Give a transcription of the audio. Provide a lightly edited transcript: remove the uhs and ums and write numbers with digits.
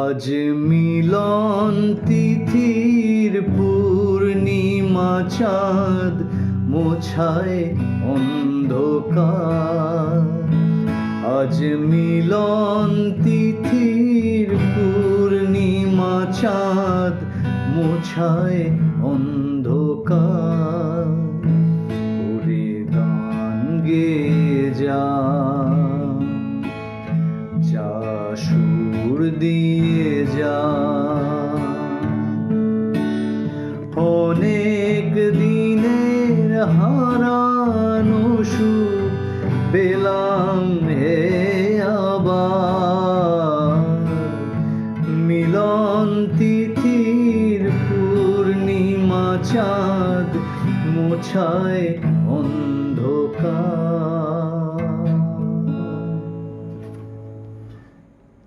আজ মিলন তিথির পূর্ণিমা চাঁদ মোছায় অন্ধকার। আজ মিলন তিথির পূর্ণিমা চাঁদ মোছায় অন্ধকার। ওরে গান গেয়ে যা, যা সুর দিয়ে যা, অনেক দিনের হারানো সুখ পেলাম হে আবার। মিলন তিথির পূর্ণিমা চাঁদ মোছায়